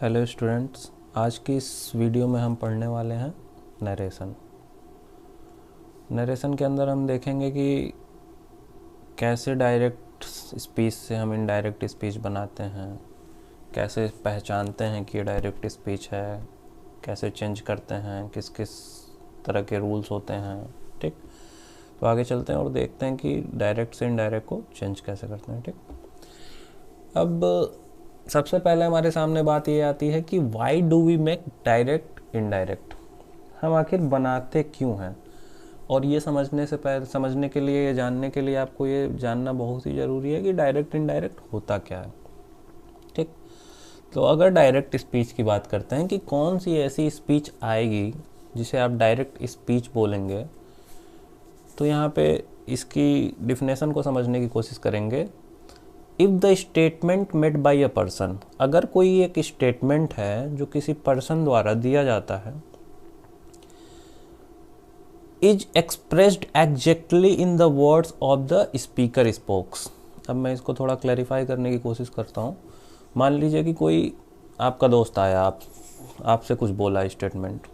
Hello students, आज की इस वीडियो में हम पढ़ने वाले हैं नरेशन। नरेशन के अंदर हम देखेंगे कि कैसे डायरेक्ट स्पीच से हम इनडायरेक्ट स्पीच बनाते हैं, कैसे पहचानते हैं कि ये डायरेक्ट स्पीच है, कैसे चेंज करते हैं, किस किस तरह के रूल्स होते हैं। ठीक, तो आगे चलते हैं और देखते हैं कि डायरेक्ट से इनडायरेक्ट को चेंज कैसे करते हैं। ठीक, अब सबसे पहले हमारे सामने बात ये आती है कि why do we make direct indirect, हम आखिर बनाते क्यों हैं। और ये समझने के लिए, ये जानने के लिए आपको ये जानना बहुत ही ज़रूरी है कि डायरेक्ट इनडायरेक्ट होता क्या है। ठीक, तो अगर डायरेक्ट स्पीच की बात करते हैं कि कौन सी ऐसी स्पीच आएगी जिसे आप डायरेक्ट स्पीच बोलेंगे, तो यहाँ पे इसकी डिफिनेशन को समझने की कोशिश करेंगे। If the statement made by a person, अगर कोई एक स्टेटमेंट है जो किसी पर्सन द्वारा दिया जाता है, is expressed exactly in the words of the speaker spokes. अब मैं इसको थोड़ा क्लैरिफाई करने की कोशिश करता हूँ। मान लीजिए कि कोई आपका दोस्त आया, आपसे कुछ बोला स्टेटमेंट,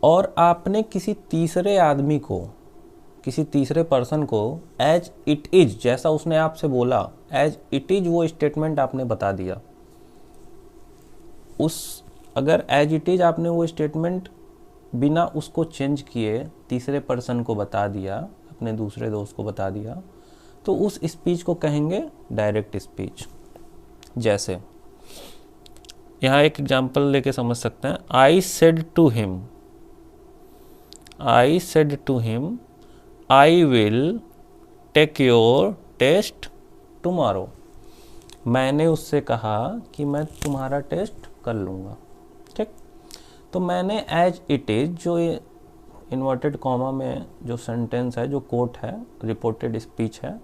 और आपने किसी तीसरे आदमी को, किसी तीसरे पर्सन को एज इट इज, जैसा उसने आपसे बोला एज इट इज वो स्टेटमेंट आपने बता दिया। अगर एज इट इज आपने वो स्टेटमेंट बिना उसको चेंज किए तीसरे पर्सन को बता दिया, अपने दूसरे दोस्त को बता दिया, तो उस स्पीच को कहेंगे डायरेक्ट स्पीच। जैसे यहाँ एक एग्जांपल लेके समझ सकते हैं। I said to him I will take your test tomorrow. मैंने उससे कहा कि मैं तुम्हारा टेस्ट कर लूँगा। ठीक, तो मैंने एज इट इज, जो इन्वर्टेड कॉमा में जो सेंटेंस है, जो कोट है, रिपोर्टेड स्पीच है,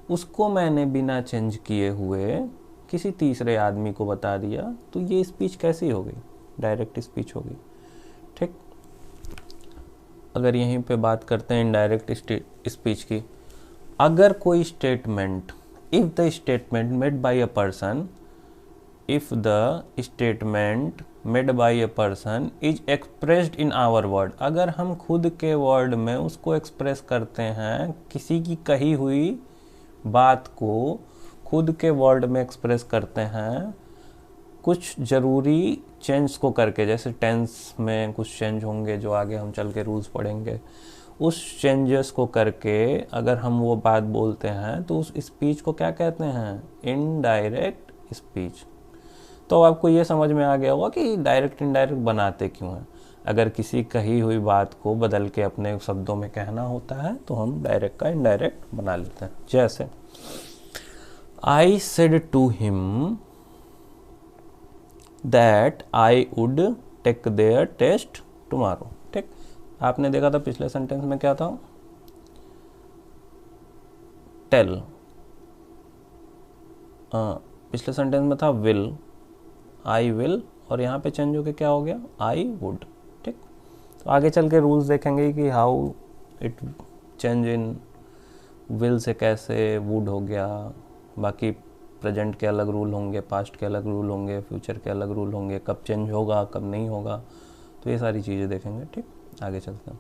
उसको मैंने बिना चेंज किए हुए किसी तीसरे आदमी को बता दिया। तो ये स्पीच कैसी होगी? डायरेक्ट स्पीच होगी। ठीक, अगर यहीं पे बात करते हैं इनडायरेक्ट स्पीच की, अगर कोई statement, if the statement made by a person, if the statement made by a person is expressed in our word, अगर हम खुद के वर्ड में उसको एक्सप्रेस करते हैं, किसी की कही हुई बात को खुद के वर्ड में एक्सप्रेस करते हैं, कुछ ज़रूरी चेंज को करके, जैसे टेंस में कुछ चेंज होंगे जो आगे हम चल के रूल्स पढ़ेंगे, उस चेंजेस को करके अगर हम वो बात बोलते हैं तो उस स्पीच को क्या कहते हैं? Indirect speech. तो आपको ये समझ में आ गया होगा कि डायरेक्ट इनडायरेक्ट बनाते क्यों हैं। अगर किसी कही हुई बात को बदल के अपने शब्दों में कहना होता है तो हम डायरेक्ट का इनडायरेक्ट बना लेते हैं। जैसे I said to him that I would take their test tomorrow. ठीक, आपने देखा था पिछले सेंटेंस में क्या था? टेल। पिछले सेंटेंस में था विल, आई विल, और यहाँ पे चेंज होके क्या हो गया? I would. ठीक, तो आगे चल के रूल्स देखेंगे कि how it change in will say कैसे वुड हो गया। बाकी प्रेजेंट के अलग रूल होंगे, पास्ट के अलग रूल होंगे, फ्यूचर के अलग रूल होंगे, कब चेंज होगा कब नहीं होगा, तो ये सारी चीज़ें देखेंगे। ठीक, आगे चलते हैं।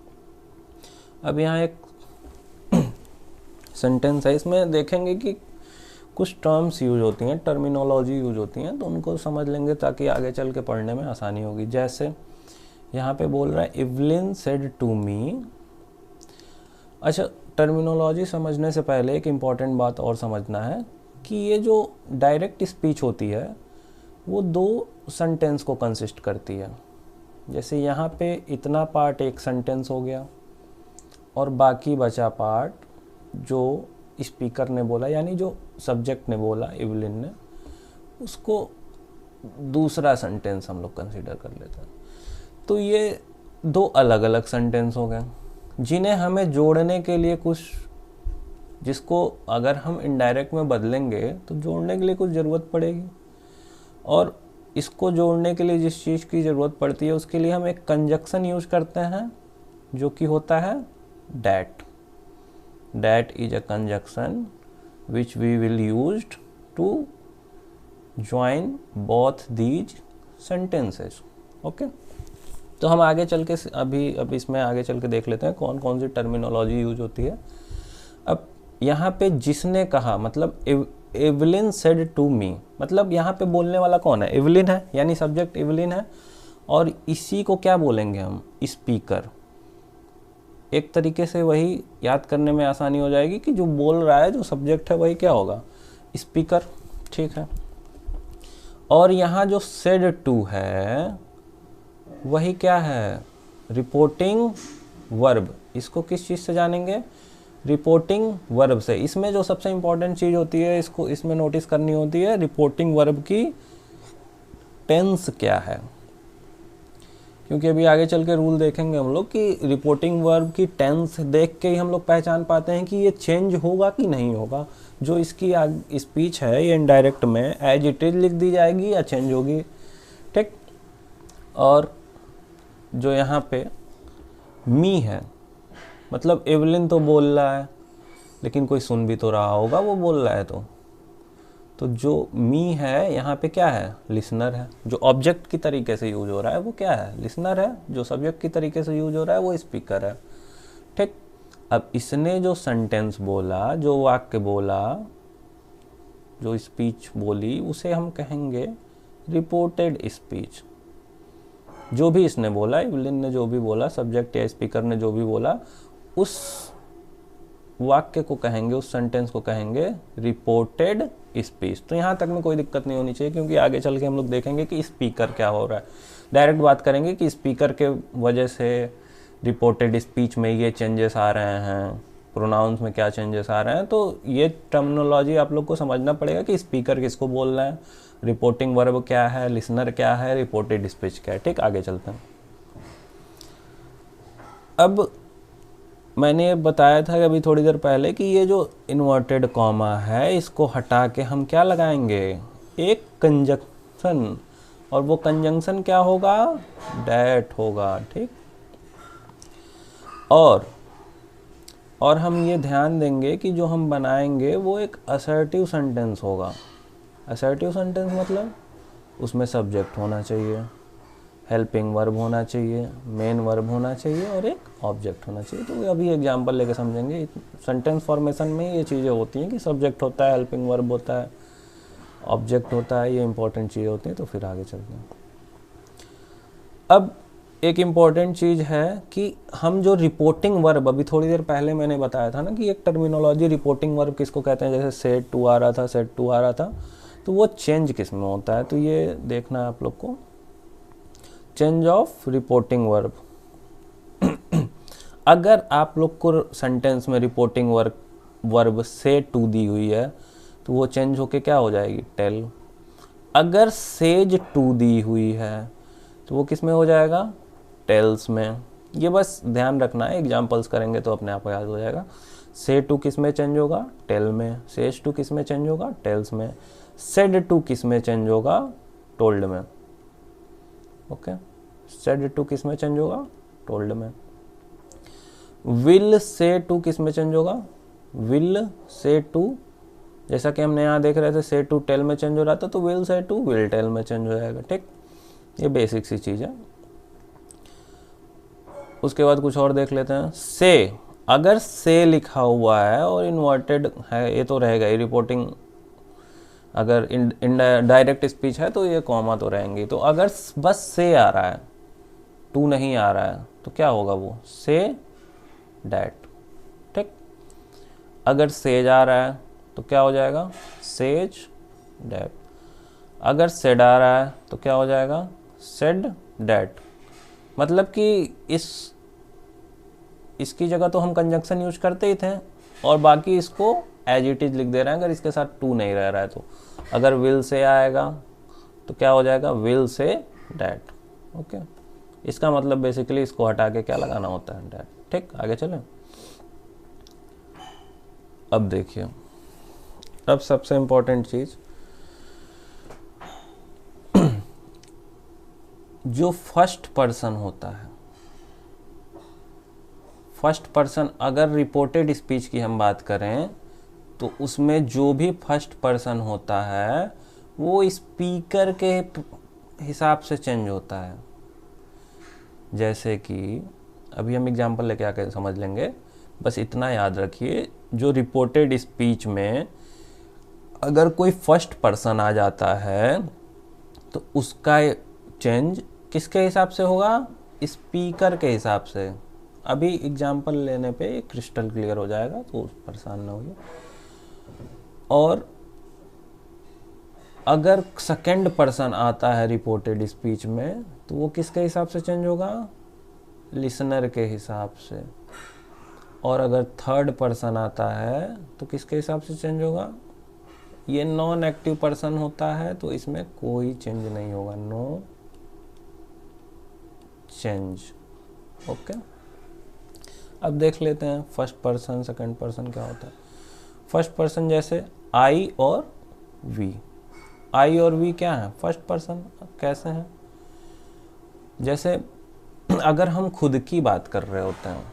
अब यहाँ एक सेंटेंस है, इसमें देखेंगे कि कुछ टर्म्स यूज होती हैं, टर्मिनोलॉजी यूज होती हैं, तो उनको समझ लेंगे ताकि आगे चल के पढ़ने में आसानी होगी। जैसे यहाँ पे बोल रहा है इवलिन सेड टू मी। अच्छा, टर्मिनोलॉजी समझने से पहले एक इम्पॉर्टेंट बात और समझना है कि ये जो डायरेक्ट स्पीच होती है वो दो सेंटेंस को कंसिस्ट करती है। जैसे यहाँ पे इतना पार्ट एक सेंटेंस हो गया और बाकी बचा पार्ट जो स्पीकर ने बोला, यानी जो सब्जेक्ट ने बोला, इवलिन ने, उसको दूसरा सेंटेंस हम लोग कंसीडर कर लेते हैं। तो ये दो अलग अलग सेंटेंस हो गए जिन्हें हमें जोड़ने के लिए कुछ, जिसको अगर हम इनडायरेक्ट में बदलेंगे तो जोड़ने के लिए कुछ ज़रूरत पड़ेगी, और इसको जोड़ने के लिए जिस चीज़ की ज़रूरत पड़ती है उसके लिए हम एक कंजक्शन यूज करते हैं जो कि होता है that. That is a conjunction which we will use to join both these sentences. Okay, तो हम आगे चल के अभी इसमें आगे चल के देख लेते हैं कौन कौन सी टर्मिनोलॉजी यूज होती है। अब यहाँ पे जिसने कहा मतलब एवलिन सेड टू मी, मतलब यहाँ पे बोलने वाला कौन है? एवलिन है, यानी सब्जेक्ट एवलिन है, और इसी को क्या बोलेंगे हम? स्पीकर। एक तरीके से वही याद करने में आसानी हो जाएगी कि जो बोल रहा है, जो सब्जेक्ट है, वही क्या होगा? स्पीकर। ठीक है, और यहाँ जो सेड टू है वही क्या है? Reporting verb. इसको किस चीज़ से जानेंगे? रिपोर्टिंग वर्ब से। इसमें जो सबसे इंपॉर्टेंट चीज़ होती है, इसको इसमें नोटिस करनी होती है, रिपोर्टिंग वर्ब की टेंस क्या है। क्योंकि अभी आगे चल के रूल देखेंगे हम लोग कि रिपोर्टिंग वर्ब की टेंस देख के ही हम लोग पहचान पाते हैं कि ये चेंज होगा कि नहीं होगा। जो इसकी स्पीच है ये इनडायरेक्ट में एज इट इज लिख दी जाएगी या चेंज होगी। ठीक, और जो यहाँ पे मी है, मतलब एवलिन तो बोल रहा है लेकिन कोई सुन भी तो रहा होगा वो बोल रहा है, तो जो मी है यहाँ पे क्या है? लिसनर है। जो ऑब्जेक्ट की तरीके से यूज हो रहा है वो क्या है? लिसनर है। जो सब्जेक्ट की तरीके से यूज हो रहा है वो स्पीकर है। ठीक, अब इसने जो सेंटेंस बोला, जो वाक्य बोला, जो स्पीच बोली, उसे हम कहेंगे रिपोर्टेड स्पीच। जो भी इसने बोला, एवलिन ने जो भी बोला, सब्जेक्ट या स्पीकर ने जो भी बोला, उस वाक्य को कहेंगे, उस सेंटेंस को कहेंगे रिपोर्टेड स्पीच। तो यहाँ तक में कोई दिक्कत नहीं होनी चाहिए, क्योंकि आगे चल के हम लोग देखेंगे कि स्पीकर क्या हो रहा है। डायरेक्ट बात करेंगे कि स्पीकर के वजह से रिपोर्टेड स्पीच में ये चेंजेस आ रहे हैं, प्रोनाउंस में क्या चेंजेस आ रहे हैं। तो ये टर्मिनोलॉजी आप लोग को समझना पड़ेगा कि स्पीकर किसको बोल रहे हैं, रिपोर्टिंग वर्ब क्या है, लिसनर क्या है, रिपोर्टेड स्पीच क्या है। ठीक, आगे चलते हैं। अब मैंने बताया था अभी थोड़ी देर पहले कि ये जो इन्वर्टेड कॉमा है, इसको हटा के हम क्या लगाएंगे? एक कंजंक्शन, और वो कंजंक्शन क्या होगा? डैट होगा। ठीक, और हम ये ध्यान देंगे कि जो हम बनाएंगे वो एक असर्टिव सेंटेंस होगा। असर्टिव सेंटेंस मतलब उसमें सब्जेक्ट होना चाहिए, हेल्पिंग वर्ब होना चाहिए, मेन वर्ब होना चाहिए, और एक ऑब्जेक्ट होना चाहिए। तो अभी एग्जांपल लेके समझेंगे। सेंटेंस फॉर्मेशन में ये चीज़ें होती हैं कि सब्जेक्ट होता है, हेल्पिंग वर्ब होता है, ऑब्जेक्ट होता है, ये इंपॉर्टेंट चीज़ें होती हैं। तो फिर आगे चलते हैं। अब एक इम्पॉर्टेंट चीज़ है कि हम जो रिपोर्टिंग वर्ब, अभी थोड़ी देर पहले मैंने बताया था ना कि एक टर्मिनोलॉजी रिपोर्टिंग वर्ब किसको कहते हैं, जैसे सेड टू आ रहा था, सेड टू आ रहा था, तो वो चेंज किस में होता है? तो ये देखना है आप लोग को, चेंज ऑफ रिपोर्टिंग वर्ब। अगर आप लोग को सेंटेंस में रिपोर्टिंग वर्ब से टू दी हुई है तो वो चेंज होके क्या हो जाएगी? टेल। अगर सेज टू दी हुई है तो वो किस में हो जाएगा? टेल्स में। ये बस ध्यान रखना है, एग्जाम्पल्स करेंगे तो अपने आप याद हो जाएगा। से टू किस में चेंज होगा? टेल में। सेज टू किस में चेंज होगा? टेल्स में। सेड टू किस में चेंज होगा? टोल्ड में। ओके, सेड टू किस में चेंज होगा? टोल्ड में। विल से टू किस में चेंज होगा? विल से टू, जैसा कि हमने यहाँ देख रहे थे से टू टेल में चेंज हो रहा था, तो will say to will tell में चेंज हो जाएगा। ठीक, ये बेसिक सी चीज है। उसके बाद कुछ और देख लेते हैं। से, अगर से लिखा हुआ है और इन्वर्टेड है, ये तो रहेगा ही। रिपोर्टिंग अगर डायरेक्ट स्पीच है तो ये कॉमा तो रहेंगी। तो अगर बस से आ रहा है, टू नहीं आ रहा है, तो क्या होगा? वो से डैट। ठीक, अगर सेज आ रहा है तो क्या हो जाएगा? Says that. अगर सेड आ रहा है तो क्या हो जाएगा? Said that. मतलब कि इसकी जगह तो हम कंजंक्शन यूज करते ही थे, और बाकी इसको एज इट इज लिख दे रहे हैं अगर इसके साथ टू नहीं रह रहा है तो। अगर विल से आएगा तो क्या हो जाएगा? Will say that. ओके, इसका मतलब बेसिकली इसको हटा के क्या लगाना होता है? डैट। ठीक, आगे चलें। अब देखिए, अब सबसे इंपॉर्टेंट चीज, जो फर्स्ट पर्सन होता है, फर्स्ट पर्सन, अगर रिपोर्टेड स्पीच की हम बात करें तो उसमें जो भी फर्स्ट पर्सन होता है वो स्पीकर के हिसाब से चेंज होता है। जैसे कि अभी हम एग्जांपल लेके आके समझ लेंगे, बस इतना याद रखिए, जो रिपोर्टेड स्पीच में अगर कोई फर्स्ट पर्सन आ जाता है तो उसका चेंज किसके हिसाब से होगा? स्पीकर के हिसाब से। अभी एग्जांपल लेने पे क्रिस्टल क्लियर हो जाएगा, तो परेशान ना होइए। और अगर सेकंड पर्सन आता है रिपोर्टेड स्पीच में तो वो किसके हिसाब से चेंज होगा? लिसनर के हिसाब से। और अगर थर्ड पर्सन आता है तो किसके हिसाब से चेंज होगा? ये नॉन एक्टिव पर्सन होता है तो इसमें कोई चेंज नहीं होगा, नो चेंज। ओके, अब देख लेते हैं फर्स्ट पर्सन सेकंड पर्सन क्या होता है। फर्स्ट पर्सन जैसे आई और वी। आई और वी क्या है? First person. कैसे हैं? जैसे अगर हम खुद की बात कर रहे होते हैं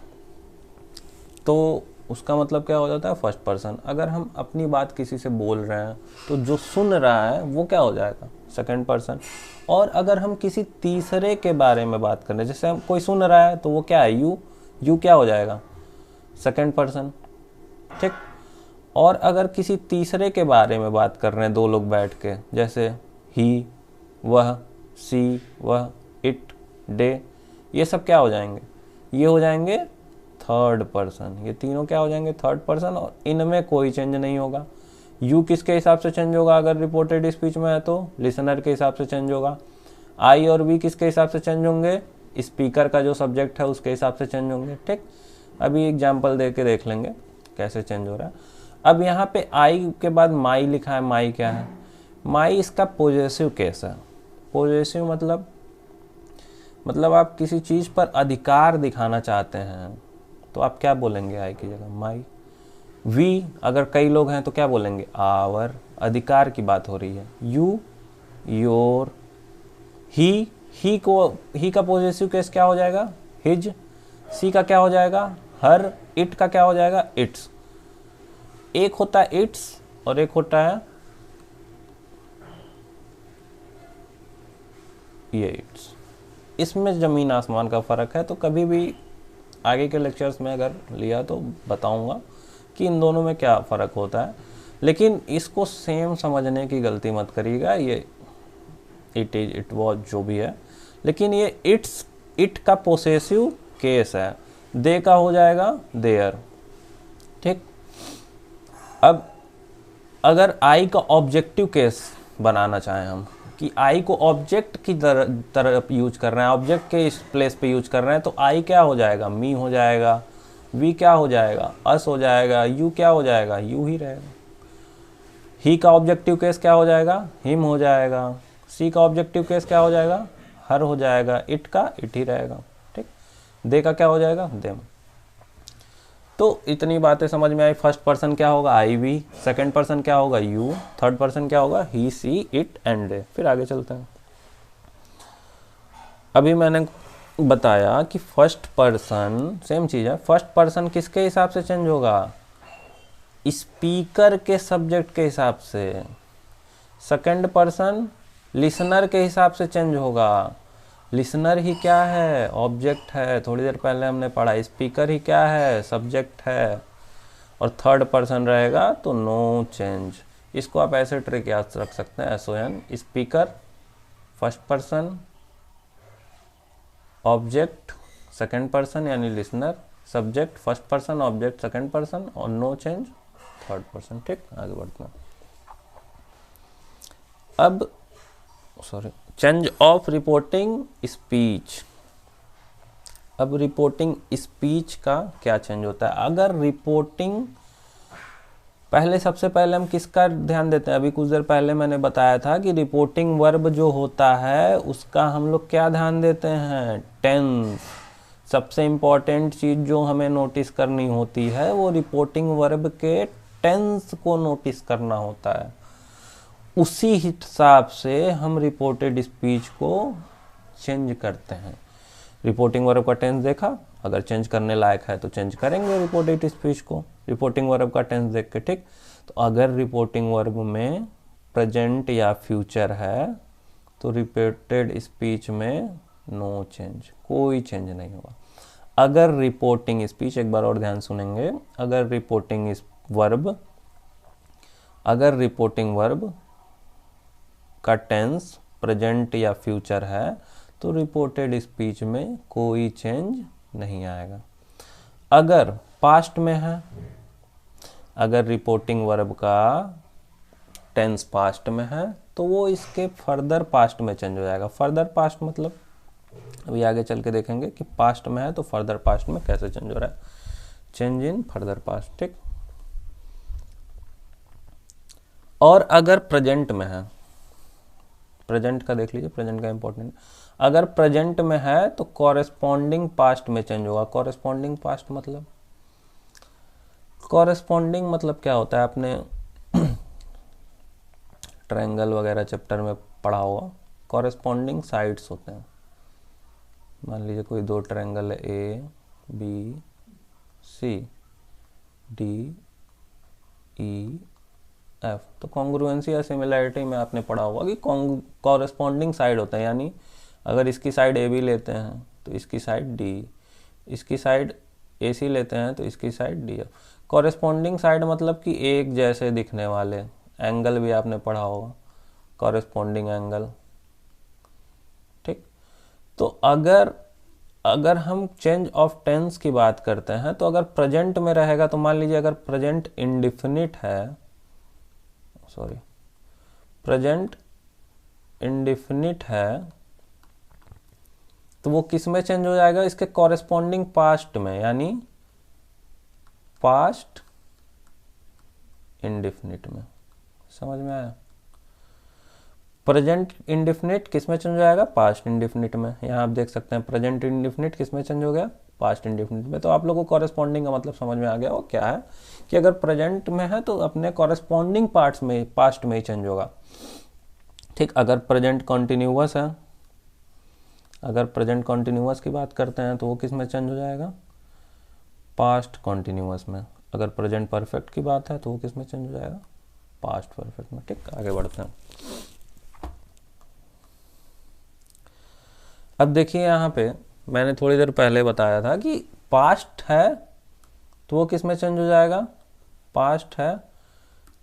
तो उसका मतलब क्या हो जाता है? First person. अगर हम अपनी बात किसी से बोल रहे हैं तो जो सुन रहा है वो क्या हो जाएगा? Second person. और अगर हम किसी तीसरे के बारे में बात कर रहे हैं, जैसे हम कोई सुन रहा है तो वो क्या है? यू। यू क्या हो जाएगा? Second person. ठीक। और अगर किसी तीसरे के बारे में बात कर रहे हैं दो लोग बैठ के, जैसे ही, वह, सी, वह, इट, डे, ये सब क्या हो जाएंगे? ये हो जाएंगे थर्ड पर्सन। ये तीनों क्या हो जाएंगे? Third person. और इनमें कोई चेंज नहीं होगा। यू किसके हिसाब से चेंज होगा? अगर रिपोर्टेड स्पीच में है तो लिसनर के हिसाब से चेंज होगा। आई और वी किसके हिसाब से चेंज होंगे? स्पीकर का जो सब्जेक्ट है उसके हिसाब से चेंज होंगे। ठीक। अभी एग्जाम्पल दे के देख लेंगे कैसे चेंज हो रहा है। अब यहाँ पे आई के बाद माई लिखा है। माई क्या है? माई इसका पॉजेसिव केस है। पॉजेसिव मतलब आप किसी चीज़ पर अधिकार दिखाना चाहते हैं तो आप क्या बोलेंगे? आई की जगह माई। वी अगर कई लोग हैं तो क्या बोलेंगे? आवर। अधिकार की बात हो रही है। You, your. ही का पॉजेसिव केस क्या हो जाएगा? हिज। सी का क्या हो जाएगा? हर। इट का क्या हो जाएगा? इट्स। एक होता है इट्स और एक होता है ये इट्स। इसमें जमीन आसमान का फर्क है। तो कभी भी आगे के लेक्चर्स में अगर लिया तो बताऊंगा कि इन दोनों में क्या फ़र्क होता है, लेकिन इसको सेम समझने की गलती मत करिएगा। ये इट इज, इट वॉज, जो भी है, लेकिन ये इट्स, इट का पोसेसिव केस है। दे का हो जाएगा देयर। ठीक। अब अगर आई का ऑब्जेक्टिव केस बनाना चाहें हम कि आई को ऑब्जेक्ट की तरफ यूज कर रहे हैं, ऑब्जेक्ट के इस प्लेस पे यूज कर रहे हैं, तो आई क्या हो जाएगा? मी हो जाएगा। वी क्या हो जाएगा? अस हो जाएगा। यू क्या हो जाएगा? यू ही रहेगा। ही का ऑब्जेक्टिव केस क्या हो जाएगा? हिम हो जाएगा। सी का ऑब्जेक्टिव केस क्या हो जाएगा? हर हो जाएगा। इट का इट ही रहेगा। ठीक। दे का क्या हो जाएगा? देम। तो इतनी बातें समझ में आई। फर्स्ट पर्सन क्या होगा? आई वी। सेकंड पर्सन क्या होगा? यू। थर्ड पर्सन क्या होगा? ही, सी, इट एंड दे। फिर आगे चलते हैं। अभी मैंने बताया कि फर्स्ट पर्सन सेम चीज़ है। फर्स्ट पर्सन किसके हिसाब से चेंज होगा? स्पीकर के सब्जेक्ट के हिसाब से। सेकंड पर्सन लिसनर के हिसाब से चेंज होगा। लिसनर ही क्या है? ऑब्जेक्ट है। थोड़ी देर पहले हमने पढ़ा। स्पीकर ही क्या है? सब्जेक्ट है। और थर्ड पर्सन रहेगा तो नो चेंज। इसको आप ऐसे ट्रिक याद रख सकते हैं, SON। Speaker first person, object second person यानी listener, subject first person, object second person, और नो चेंज थर्ड पर्सन। ठीक। आगे बढ़ते हैं। अब चेंज ऑफ रिपोर्टिंग स्पीच। अब रिपोर्टिंग स्पीच का क्या चेंज होता है? अगर रिपोर्टिंग, सबसे पहले हम किसका ध्यान देते हैं? अभी कुछ देर पहले मैंने बताया था कि रिपोर्टिंग वर्ब जो होता है उसका हम लोग क्या ध्यान देते हैं? टेंस। सबसे इम्पॉर्टेंट चीज़ जो हमें नोटिस करनी होती है वो रिपोर्टिंग वर्ब के टेंस को नोटिस करना होता है। उसी हिसाब से हम रिपोर्टेड स्पीच को चेंज करते हैं। रिपोर्टिंग वर्ब का टेंस देखा, अगर चेंज करने लायक है तो चेंज करेंगे रिपोर्टेड स्पीच को रिपोर्टिंग वर्ब का टेंस देख के। ठीक। तो अगर रिपोर्टिंग वर्ब में प्रेजेंट या फ्यूचर है तो रिपीटेड स्पीच में नो चेंज, कोई चेंज नहीं होगा। अगर रिपोर्टिंग स्पीच, एक बार और ध्यान सुनेंगे, अगर रिपोर्टिंग वर्ब का टेंस प्रेजेंट या फ्यूचर है तो रिपोर्टेड स्पीच में कोई चेंज नहीं आएगा। अगर पास्ट में है, अगर रिपोर्टिंग वर्ब का टेंस पास्ट में है तो वो इसके फर्दर पास्ट में चेंज हो जाएगा। फर्दर पास्ट मतलब अभी आगे चल के देखेंगे कि पास्ट में है तो फर्दर पास्ट में कैसे चेंज हो रहा है, चेंज इन फर्दर पास्ट, ठीक। और अगर प्रेजेंट में है, प्रेजेंट का देख लीजिए, प्रेजेंट का इंपॉर्टेंट, अगर प्रेजेंट में है तो कॉरेस्पॉन्डिंग पास्ट में चेंज होगा। कॉरेस्पॉन्डिंग पास्ट मतलब, कॉरेस्पॉन्डिंग मतलब क्या होता है, आपने ट्रायंगल वगैरह चैप्टर में पढ़ा होगा। कॉरेस्पॉन्डिंग साइड्स होते हैं, मान लीजिए कोई दो ट्रायंगल है A B C D E F, तो कॉन्ग्रुएंसी या सिमिलैरिटी में आपने पढ़ा होगा कि कॉरेस्पॉन्डिंग साइड होता है, यानी अगर इसकी साइड ए बी लेते हैं तो इसकी साइड डी, इसकी साइड ए सी लेते हैं तो इसकी side D F. Corresponding side मतलब कि एक जैसे दिखने वाले, एंगल भी आपने पढ़ा होगा, कॉरेस्पॉन्डिंग एंगल, ठीक। तो अगर हम चेंज ऑफ टेंस की बात करते हैं तो अगर प्रेजेंट में रहेगा तो मान लीजिए अगर प्रेजेंट इंडिफिनिट है, सॉरी प्रेजेंट इंडिफिनिट है तो वो किस में चेंज हो जाएगा, इसके कॉरेस्पॉन्डिंग पास्ट में, यानी पास्ट इंडिफिनिट में। समझ में आया? प्रेजेंट इंडिफिनिट किस में चेंज हो जाएगा, पास्ट इंडिफिनिट में। यहाँ आप देख सकते हैं प्रेजेंट इंडिफिनिट किस में चेंज हो गया, पास्ट इंडिफिनिट में। तो आप लोगों को कॉरेस्पॉन्डिंग का मतलब समझ में आ गया, वो क्या है कि अगर प्रेजेंट में है तो अपने कॉरेस्पॉन्डिंग पार्ट्स में, पास्ट में ही चेंज होगा, ठीक। अगर प्रेजेंट कॉन्टिन्यूअस है, अगर प्रेजेंट कॉन्टिन्यूअस की बात करते हैं तो वो किस में चेंज हो जाएगा, पास्ट कॉन्टिन्यूअस में। अगर प्रेजेंट परफेक्ट की बात है तो वो किस में चेंज हो जाएगा, पास्ट परफेक्ट में, ठीक। आगे बढ़ते हैं। अब देखिए यहाँ पे मैंने थोड़ी देर पहले बताया था कि पास्ट है तो वो किस में चेंज हो जाएगा, पास्ट है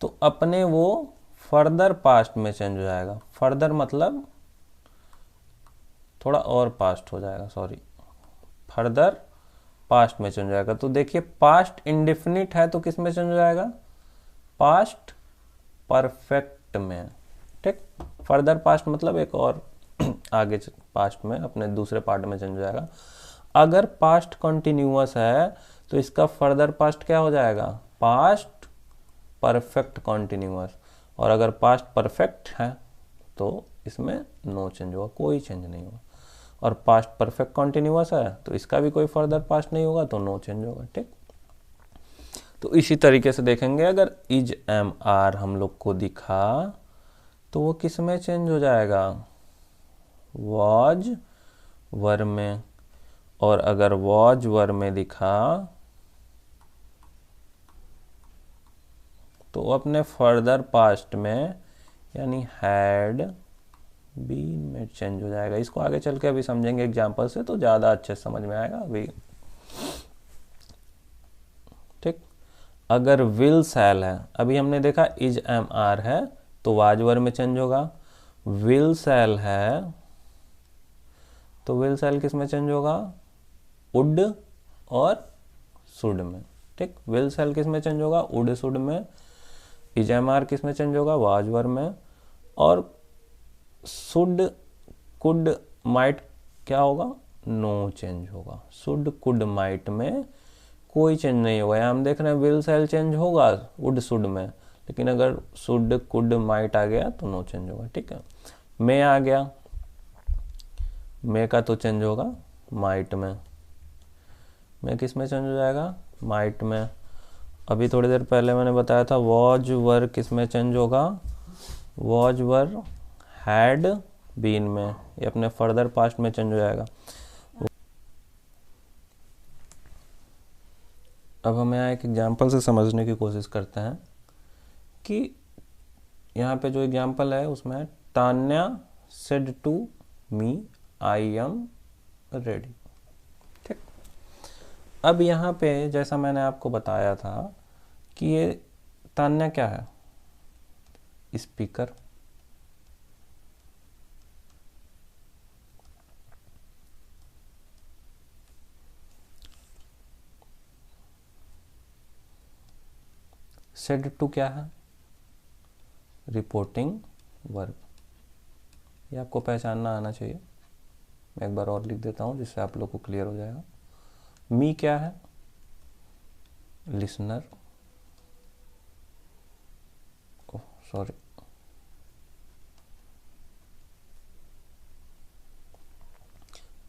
तो अपने वो फर्दर पास्ट में चेंज हो जाएगा। फर्दर मतलब थोड़ा और पास्ट हो जाएगा, सॉरी, फर्दर पास्ट में चेंज हो जाएगा। तो देखिए पास्ट इंडिफिनिट है तो किस में चेंज हो जाएगा, पास्ट परफेक्ट में, ठीक। फर्दर पास्ट मतलब एक और आगे पास्ट में, अपने दूसरे पार्ट में चेंज हो जाएगा। अगर पास्ट कंटिन्यूअस है तो इसका फर्दर पास्ट क्या हो जाएगा, पास्ट परफेक्ट कंटिन्यूअस। और अगर पास्ट परफेक्ट है तो इसमें नो चेंज होगा, कोई चेंज नहीं होगा। और पास्ट परफेक्ट कंटिन्यूअस है तो इसका भी कोई फर्दर पास्ट नहीं होगा तो नो चेंज होगा, ठीक। तो इसी तरीके से देखेंगे, अगर इज एम आर हम लोग को दिखा तो वो किस में चेंज हो जाएगा, वॉज वर में। और अगर वॉज वर में दिखा तो अपने फर्दर पास्ट में यानी हैड बीन में चेंज हो जाएगा। इसको आगे चल के अभी समझेंगे एग्जांपल से तो ज़्यादा अच्छे से समझ में आएगा अभी, ठीक। अगर विल सैल है, अभी हमने देखा इज एम आर है तो वाज वर में चेंज होगा। विल सैल है तो विल सैल किस में चेंज होगा, वुड और शुड में, ठीक। विल सैल किस में चेंज होगा, वुड शुड में। इज एम आर किस में चेंज होगा, वाज वर में। और शुड कुड माइट क्या होगा, नो चेंज होगा। शुड कुड माइट में कोई चेंज नहीं होगा। हम देख रहे हैं विल सैल चेंज होगा वुड शुड में, लेकिन अगर शुड कुड माइट आ गया तो नो चेंज होगा, ठीक है। मे आ गया, मे का तो चेंज होगा माइट में। मे किस में चेंज हो जाएगा, माइट में। अभी थोड़ी देर पहले मैंने बताया था वॉज वर किस में चेंज होगा, वॉज वर हैड बीन में, ये अपने फर्दर पास्ट में चेंज हो जाएगा। अब हम यहाँ एक एग्जांपल से समझने की कोशिश करते हैं कि यहाँ पे जो एग्जाम्पल है उसमें Tanya said to me I am ready. ठीक, अब यहाँ पे जैसा मैंने आपको बताया था कि ये तान्या क्या है, स्पीकर। सेड टू क्या है, रिपोर्टिंग वर्ब। ये आपको पहचानना आना चाहिए। मैं एक बार और लिख देता हूँ जिससे आप लोग को क्लियर हो जाएगा। मी क्या है, लिसनर, सॉरी,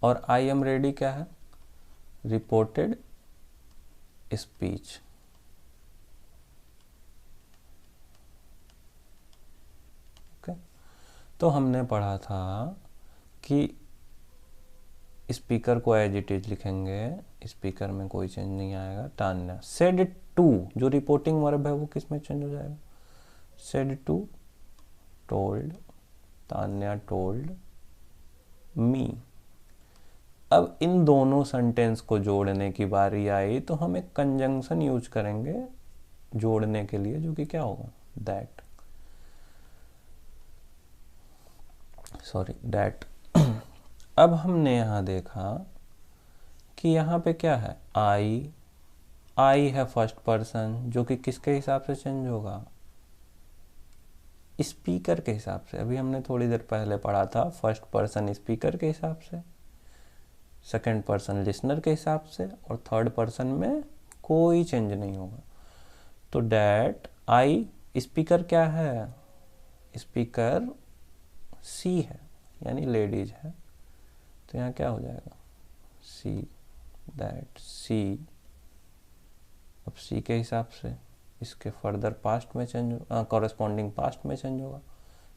और आई एम रेडी क्या है, रिपोर्टेड स्पीच। ओके, तो हमने पढ़ा था कि स्पीकर को एज इट इज लिखेंगे, स्पीकर में कोई चेंज नहीं आएगा। तान्या सेड टू, जो रिपोर्टिंग वर्ब है वो किस में चेंज हो जाएगा, said to, told, Tanya told me. अब इन दोनों सेंटेंस को जोड़ने की बारी आई तो हम एक कंजंक्शन यूज करेंगे जोड़ने के लिए, जो कि क्या होगा, दैट, सॉरी दैट। अब हमने यहाँ देखा कि यहाँ पे क्या है, आई है फर्स्ट पर्सन, जो कि किसके हिसाब से चेंज होगा, स्पीकर के हिसाब से। अभी हमने थोड़ी देर पहले पढ़ा था फर्स्ट पर्सन स्पीकर के हिसाब से, सेकंड पर्सन लिसनर के हिसाब से, और थर्ड पर्सन में कोई चेंज नहीं होगा। तो डैट आई, स्पीकर क्या है, स्पीकर सी है, यानी लेडीज है। तो यहाँ क्या हो जाएगा, सी, दैट सी। अब सी के हिसाब से इसके फर्दर पास्ट में चेंज, कॉरेस्पॉन्डिंग पास्ट में चेंज होगा।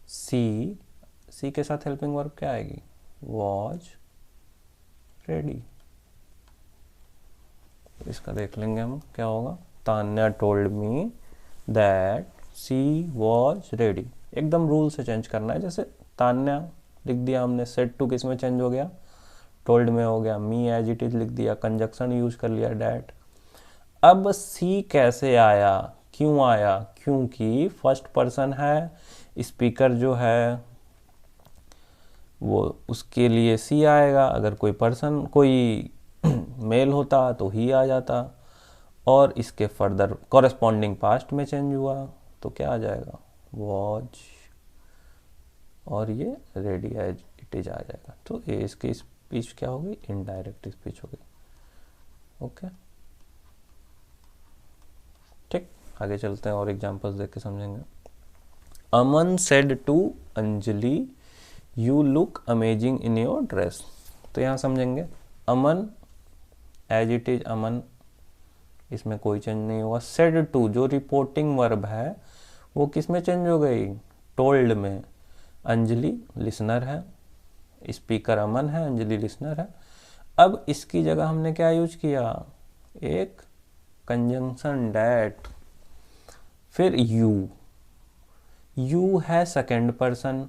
सी के साथ हेल्पिंग वर्ब क्या आएगी, वॉज रेडी। इसका देख लेंगे हम क्या होगा, Tanya told me that she was ready. एकदम रूल से चेंज करना है। जैसे तान्या लिख दिया हमने, सेड टू किस में चेंज हो गया, टोल्ड में हो गया। मी एज इट इज लिख दिया, कंजक्शन यूज कर लिया डैट। अब सी कैसे आया, क्यों आया, क्योंकि फर्स्ट पर्सन है, स्पीकर जो है वो उसके लिए सी आएगा। अगर कोई पर्सन, कोई मेल होता तो ही आ जाता, और इसके फर्दर कॉरेस्पॉन्डिंग पास्ट में चेंज हुआ तो क्या आ जाएगा, वॉज, और ये रेडी एज इट इज आ जाएगा। तो ये इसकी स्पीच क्या होगी, इनडायरेक्ट स्पीच होगी। ओके, ठीक, आगे चलते हैं और एग्जांपल्स देख के समझेंगे। Aman said to Anjali you look amazing in your dress. तो यहाँ समझेंगे, Aman as it is Aman, इसमें कोई चेंज नहीं होगा। सेड टू जो रिपोर्टिंग वर्ब है वो किस में चेंज हो गई, टोल्ड में। अंजलि लिसनर है, स्पीकर अमन है, अंजलि लिसनर है। अब इसकी जगह हमने क्या यूज किया, एक कंजंक्शन डैट, फिर यू है सेकंड पर्सन।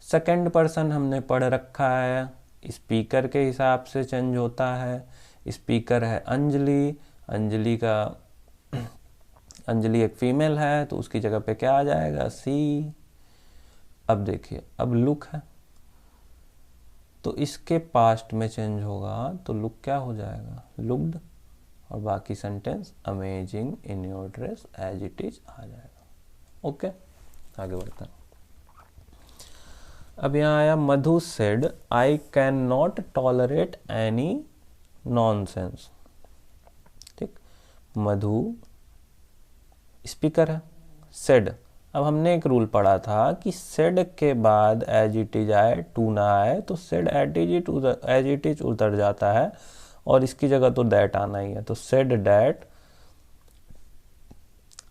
सेकंड पर्सन हमने पढ़ रखा है, स्पीकर के हिसाब से चेंज होता है। स्पीकर है अंजलि, अंजलि एक फीमेल है तो उसकी जगह पे क्या आ जाएगा, सी। अब देखिए, अब लुक है तो इसके पास्ट में चेंज होगा तो लुक क्या हो जाएगा, लुक्ड, और बाकी sentence amazing in your dress as it is आ जाएगा। ओके, आगे बढ़ते हैं। अब यहाँ आया Madhu said I can not tolerate any nonsense. ठीक, मधु स्पीकर है, सेड। अब हमने एक रूल पढ़ा था कि सेड के बाद एज इट इज आए, टू ना आए तो सेड एज इट इज उतर जाता है, और इसकी जगह तो दैट आना ही है। तो said that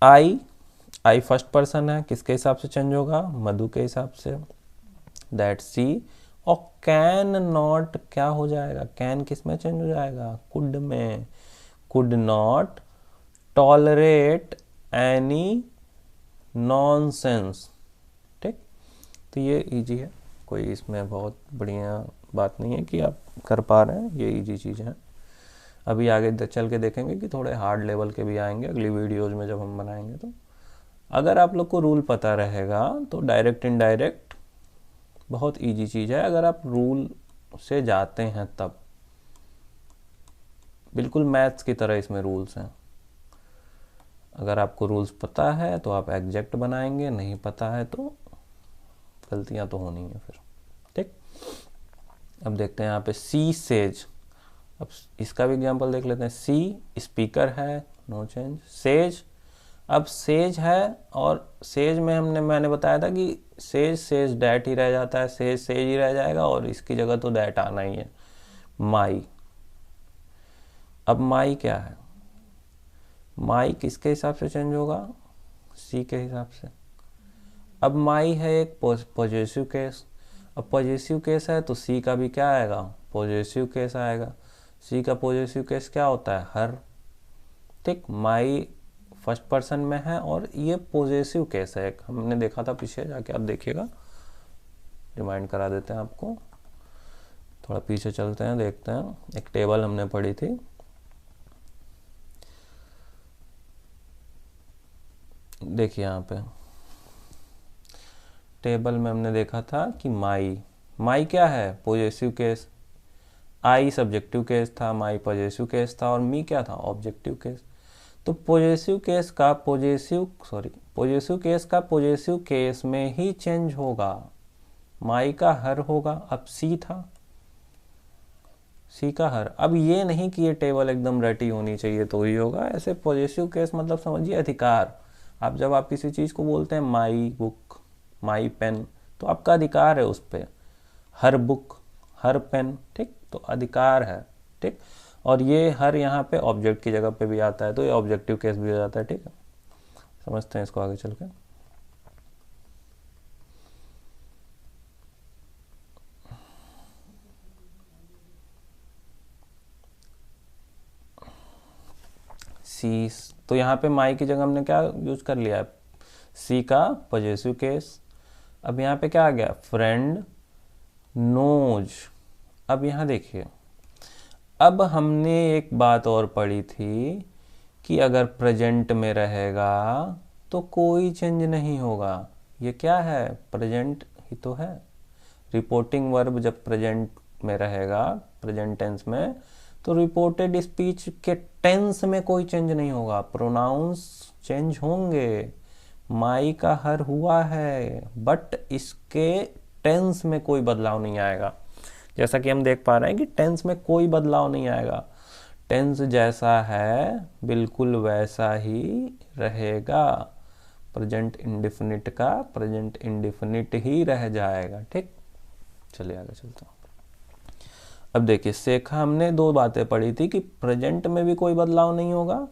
I first person है, किसके हिसाब से चेंज होगा, मधु के हिसाब से। दैट सी, और कैन नॉट क्या हो जाएगा, कैन किस में चेंज हो जाएगा, कुड में। Could not tolerate any nonsense, तो ये इजी है, कोई इसमें बहुत बढ़िया बात नहीं है कि आप कर पा रहे हैं, ये इजी चीज़ है। अभी आगे चल के देखेंगे कि थोड़े हार्ड लेवल के भी आएंगे अगली वीडियोज़ में जब हम बनाएंगे। तो अगर आप लोग को रूल पता रहेगा तो डायरेक्ट इनडायरेक्ट बहुत इजी चीज़ है। अगर आप रूल से जाते हैं तब बिल्कुल मैथ्स की तरह इसमें रूल्स हैं। अगर आपको रूल्स पता है तो आप एग्जैक्ट बनाएंगे, नहीं पता है तो गलतियां तो होनी है फिर। ठीक, अब देखते हैं यहाँ पे सी सेज। अब इसका भी एग्जांपल देख लेते हैं। सी स्पीकर है, नो चेंज। सेज, अब सेज है और सेज में मैंने बताया था कि सेज सेज डैट ही रह जाता है, सेज सेज ही रह जाएगा और इसकी जगह तो डैट आना ही है। माई, अब माई क्या है, माई किसके हिसाब से चेंज होगा, सी के हिसाब से। अब माई है एक पॉजिटिव केस, अब पॉजिटिव केस है तो सी का भी क्या आएगा, पॉजिटिव केस आएगा। सी का पॉजिटिव केस क्या होता है, हर। ठीक, माई फर्स्ट पर्सन में है और ये पॉजिटिव केस है, एक हमने देखा था पीछे, जाके आप देखिएगा, रिमाइंड करा देते हैं आपको। थोड़ा पीछे चलते हैं, देखते हैं, एक टेबल हमने पढ़ी थी। देखिए यहाँ पे टेबल में हमने देखा था कि माई क्या है, पॉजिटिव केस। आई सब्जेक्टिव केस था, माई पॉजिटिव केस था और मी क्या था, ऑब्जेक्टिव केस। तो पॉजिटिव केस का पॉजिटिव केस में ही चेंज होगा, माई का हर होगा। अब सी था, सी का हर। अब ये नहीं कि ये टेबल एकदम रटी होनी चाहिए तो ही होगा, ऐसे पॉजिटिव केस मतलब समझिए अधिकार। आप जब आप किसी चीज़ को बोलते हैं माई बुक, माई पेन, तो आपका अधिकार है उस पर, हर बुक, हर पेन। ठीक, तो अधिकार है। ठीक, और ये हर यहाँ पे ऑब्जेक्ट की जगह पे भी आता है तो ये ऑब्जेक्टिव केस भी हो जाता है। ठीक है, समझते हैं इसको आगे चल के। सी, तो यहाँ पे माई की जगह हमने क्या यूज कर लिया है, सी का पॉजिटिव केस। अब यहाँ पे क्या आ गया, फ्रेंड नोज। अब यहाँ देखिए, अब हमने एक बात और पढ़ी थी कि अगर प्रेजेंट में रहेगा तो कोई चेंज नहीं होगा। ये क्या है, प्रेजेंट ही तो है। रिपोर्टिंग वर्ब जब प्रेजेंट में रहेगा, प्रेजेंट टेंस में, तो रिपोर्टेड स्पीच के टेंस में कोई चेंज नहीं होगा, प्रोनाउंस चेंज होंगे। माई का हर हुआ है बट इसके टेंस में कोई बदलाव नहीं आएगा। जैसा कि हम देख पा रहे हैं कि टेंस में कोई बदलाव नहीं आएगा, टेंस जैसा है बिल्कुल वैसा ही रहेगा। प्रेजेंट इंडेफिनिट का प्रेजेंट इंडेफिनिट ही रह जाएगा। ठीक, चलिए आगे चलते हैं। अब देखिए, सेखा हमने दो बातें पढ़ी थी कि प्रेजेंट में भी कोई बदलाव नहीं होगा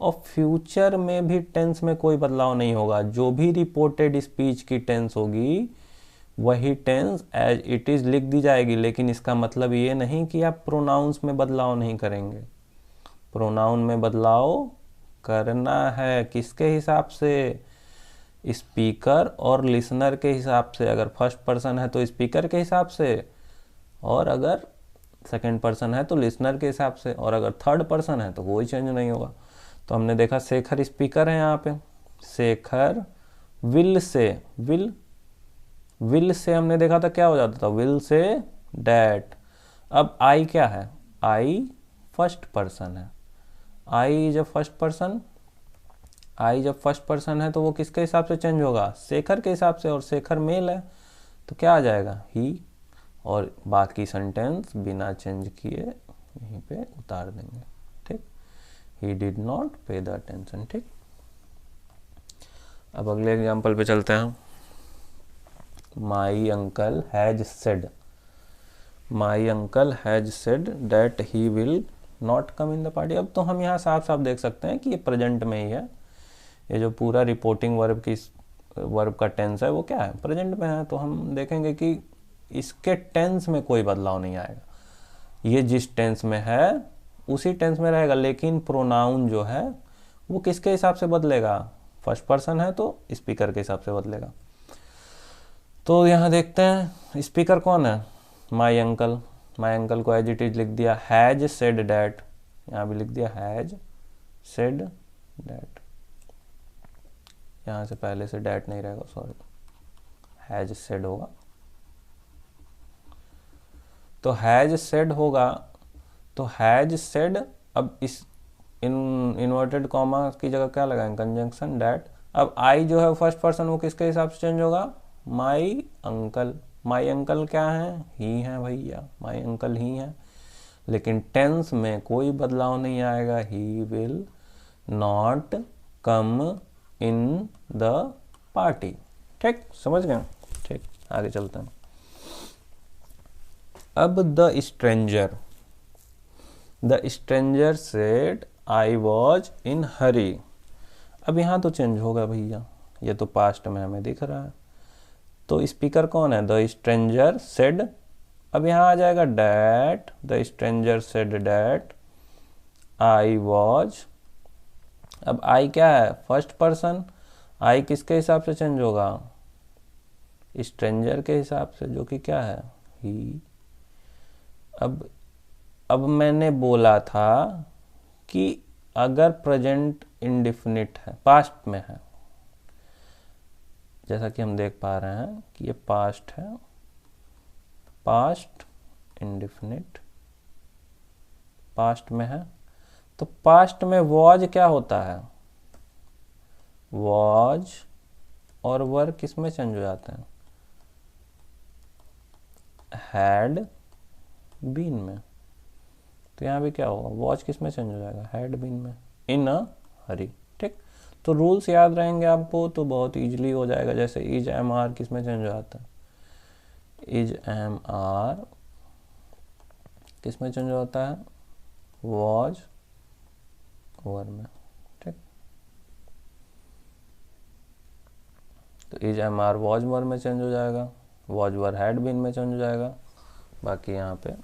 और फ्यूचर में भी टेंस में कोई बदलाव नहीं होगा। जो भी रिपोर्टेड स्पीच की टेंस होगी वही टेंस एज इट इज लिख दी जाएगी, लेकिन इसका मतलब ये नहीं कि आप प्रोनाउंस में बदलाव नहीं करेंगे। प्रोनाउन में बदलाव करना है, किसके हिसाब से, स्पीकर और लिसनर के हिसाब से। अगर फर्स्ट पर्सन है तो स्पीकर के हिसाब से, और अगर सेकंड पर्सन है तो लिसनर के हिसाब से, और अगर थर्ड पर्सन है तो कोई चेंज नहीं होगा। तो हमने देखा शेखर स्पीकर है, यहाँ पे Shekhar will say, will say हमने देखा था क्या हो जाता था, विल से डैट। अब आई क्या है, आई फर्स्ट पर्सन है। आई जब फर्स्ट पर्सन है तो वो किसके हिसाब से चेंज होगा, शेखर के हिसाब से, और शेखर मेल है तो क्या आ जाएगा, ही। और बाकी सेंटेंस बिना चेंज किए यहीं पे उतार देंगे। ठीक, ही डिड नॉट पे द अटेंशन। ठीक, अब अगले एग्जाम्पल पे चलते हैं। My uncle has said, my uncle has said that he will not come in the party. अब तो हम यहाँ साफ साफ देख सकते हैं कि ये प्रेजेंट में ही है। ये जो पूरा रिपोर्टिंग वर्ब का टेंस है वो क्या है, प्रेजेंट में है। तो हम देखेंगे कि इसके टेंस में कोई बदलाव नहीं आएगा, ये जिस टेंस में है उसी टेंस में रहेगा, लेकिन प्रोनाउन जो है वो किसके हिसाब से बदलेगा, फर्स्ट पर्सन है तो स्पीकर के हिसाब से बदलेगा। तो यहाँ देखते हैं स्पीकर कौन है, माई अंकल। माई अंकल को एज इट इज लिख दिया, हैज सेड डैट, यहाँ भी लिख दिया हैज सेड डैट, यहाँ से पहले से डैट नहीं रहेगा, सॉरी, हैज सेड होगा। तो हैज सेड होगा, तो हैज सेड, अब इस इन्वर्टेड कॉमा की जगह क्या लगाएंगे, कंजंक्शन डैट। अब आई जो है फर्स्ट पर्सन, वो किसके हिसाब से चेंज होगा, माई अंकल। माई अंकल क्या है, ही है भैया, माई अंकल ही है। लेकिन टेंस में कोई बदलाव नहीं आएगा, he will not come in the party. ठीक, समझ गए, ठीक, आगे चलते हैं। अब the stranger said I was in hurry. अब यहाँ तो चेंज होगा भैया, ये तो पास्ट में हमें दिख रहा है। तो स्पीकर कौन है, द स्ट्रेंजर सेड। अब यहाँ आ जाएगा that, the stranger said that I was. अब आई क्या है, फर्स्ट पर्सन, आई किसके हिसाब से चेंज होगा, स्ट्रेंजर के हिसाब से, जो कि क्या है, ही। अब मैंने बोला था कि अगर प्रेजेंट इंडिफिनिट है, पास्ट में है, जैसा कि हम देख पा रहे हैं कि ये पास्ट है, पास्ट इंडिफिनिट पास्ट में है, तो पास्ट में वॉज क्या होता है, वॉज और वर किस में चेंज हो जाते हैं, हैड बीन में। तो यहाँ भी क्या होगा, वॉच किस में चेंज हो जाएगा, हैड बीन में, इन अ हरी। ठीक, तो रूल्स याद रहेंगे आपको तो बहुत इजीली हो जाएगा। जैसे इज एम आर किस में चेंज हो जाता है, इज एम आर किस में चेंज होता है, वॉज वर में। ठीक, तो is am are was were में चेंज हो जाएगा, वॉज वर हैड बीन में चेंज हो जाएगा। बाकी यहाँ पे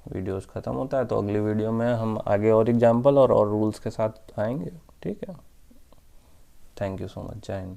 वीडियोस ख़त्म होता है, तो अगली वीडियो में हम आगे और एग्जाम्पल और रूल्स के साथ आएंगे। ठीक है, थैंक यू सो मच, जय हिंद।